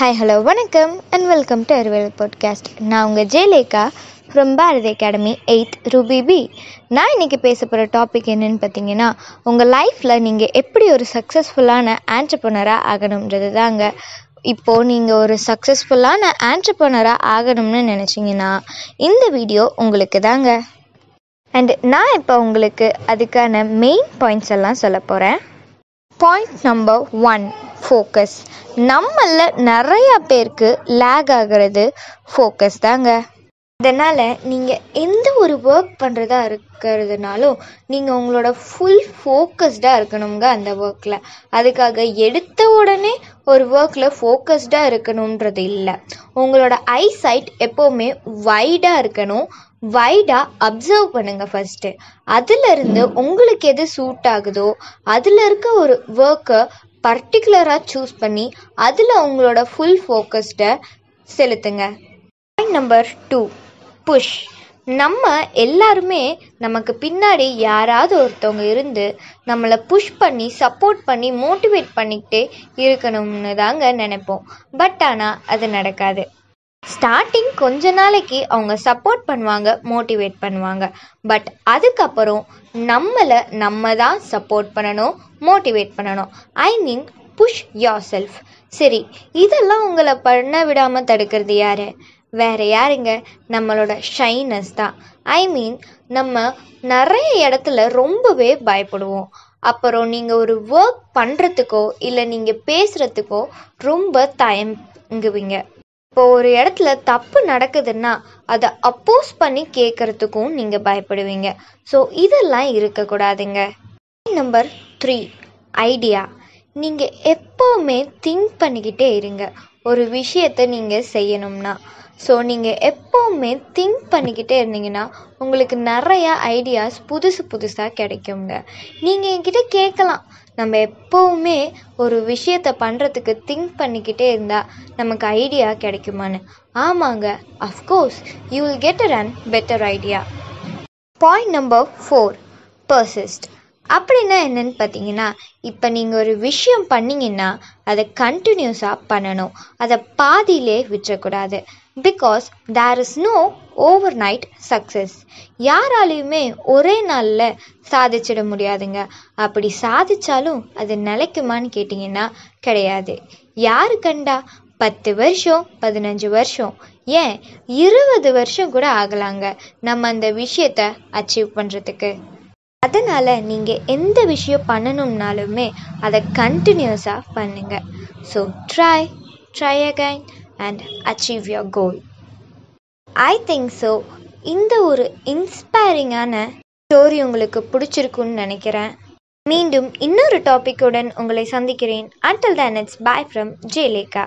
Hi hello வணக்கம் and welcome to அறிவியல் podcast. நான் உங்கள் Jayalekha from Bharathi academy 8th Ruby B. நான் இன்றைக்கி பேச போகிற டாபிக் என்னென்னு பார்த்தீங்கன்னா, உங்கள் லைஃப்பில் நீங்கள் எப்படி ஒரு சக்ஸஸ்ஃபுல்லான ஆண்டர்ப்ரனராக ஆகணுன்றது தாங்க. இப்போது நீங்கள் ஒரு சக்ஸஸ்ஃபுல்லான ஆண்டர்ப்ரனராக ஆகணும்னு நினச்சிங்கன்னா இந்த வீடியோ உங்களுக்கு தாங்க. அண்ட் நான் இப்போ உங்களுக்கு அதுக்கான மெயின் பாயிண்ட்ஸ் எல்லாம் சொல்ல போகிறேன். Point number 1, focus. நம்மளில் நிறையா பேருக்கு லேக் ஆகிறது ஃபோக்கஸ் தாங்க. அதனால் நீங்கள் எந்த ஒரு ஒர்க் பண்ணுறதா இருக்கிறதுனாலும் நீங்கள் உங்களோட ஃபுல் ஃபோக்கஸ்டாக இருக்கணுங்க அந்த ஒர்க்கில். அதுக்காக எடுத்த உடனே ஒரு ஒர்க்கில் ஃபோக்கஸ்டாக இருக்கணுன்றது இல்லை. உங்களோட ஐசைட் எப்போவுமே வைடாக இருக்கணும். வைடாக அப்சர்வ் பண்ணுங்கள் ஃபஸ்ட்டு. அதிலிருந்து உங்களுக்கு எது சூட் ஆகுதோ அதில் இருக்க ஒரு ஒர்க்கை பர்டிகுலராக சூஸ் பண்ணி அதில் உங்களோட ஃபுல் ஃபோக்கஸ்டை செலுத்துங்க. Point number 2, push. நம்ம எல்லாருமே நமக்கு பின்னாடி யாராவது ஒருத்தவங்க இருந்து நம்மளை புஷ் பண்ணி சப்போர்ட் பண்ணி மோட்டிவேட் பண்ணிக்கிட்டே இருக்கணும்னு தாங்க நினைப்போம். பட் ஆனால் அது நடக்காது. ஸ்டார்டிங் கொஞ்ச நாளைக்கு அவங்க சப்போர்ட் பண்ணுவாங்க, மோட்டிவேட் பண்ணுவாங்க. பட் அதுக்கப்புறம் நம்ம தான் சப்போர்ட் பண்ணணும், மோட்டிவேட் பண்ணணும். ஐ மீன் புஷ் யோர் செல்ஃப். சரி, இதெல்லாம் உங்களை பண்ண விடாமல் தடுக்கிறது யாரு? வேறு யாருங்க? நம்மளோட ஷைனஸ் தான். ஐ மீன் நம்ம நிறைய இடத்துல ரொம்பவே பயப்படுவோம். அப்புறம் நீங்கள் ஒரு ஒர்க் பண்ணுறதுக்கோ இல்லை நீங்கள் பேசுகிறதுக்கோ ரொம்ப தயங்குவீங்க. இப்போ ஒரு இடத்துல தப்பு நடக்குதுன்னா அதை அப்போஸ் பண்ணி கேட்குறதுக்கும் நீங்கள் பயப்படுவீங்க. ஸோ இதெல்லாம் இருக்கக்கூடாதுங்க. Number 3, idea. நீங்கள் எப்போவுமே திங்க் பண்ணிக்கிட்டே இருங்க ஒரு விஷயத்தை நீங்கள் செய்யணும்னா. ஸோ நீங்கள் எப்போவுமே திங்க் பண்ணிக்கிட்டே இருந்தீங்கன்னா உங்களுக்கு நிறையா ஐடியாஸ் புதுசாக கிடைக்குங்க. நீங்கள் என்கிட்ட கேட்கலாம், நம்ம எப்போவுமே ஒரு விஷயத்தை பண்ணுறதுக்கு திங்க் பண்ணிக்கிட்டே இருந்தால் நமக்கு ஐடியா கிடைக்குமான்னு. ஆமாங்க, of course you will get an better idea. Point number 4, persist. அப்படின்னா என்னன்னு பார்த்தீங்கன்னா, இப்போ நீங்கள் ஒரு விஷயம் பண்ணிங்கன்னா அதை கண்டினியூஸாக பண்ணணும். அதை பாதியிலே விட்டுறக்கூடாது. Because there is no overnight success. யாராலையுமே ஒரே நாளில் சாதிச்சிட முடியாதுங்க. அப்படி சாதிச்சாலும் அது நிலைக்குமான்னு கேட்டிங்கன்னா கிடையாது. யாரு கண்டா 10 வருஷம் 15 வருஷம் ஏன் 20 வருஷம் கூட ஆகலாங்க நம்ம அந்த விஷயத்தை அச்சீவ் பண்ணுறதுக்கு. அதனால் நீங்கள் எந்த விஷயம் பண்ணணும்னாலுமே அதை கண்டினியூஸாக பண்ணுங்க. So try again and achieve your goal. I think so. இந்த ஒரு இன்ஸ்பைரிங்கான ஸ்டோரி உங்களுக்கு பிடிச்சிருக்குன்னு நினைக்கிறேன். மீண்டும் இன்னொரு டாபிக்குடன் உங்களை சந்திக்கிறேன். Until then, it's bye from Jayalekha.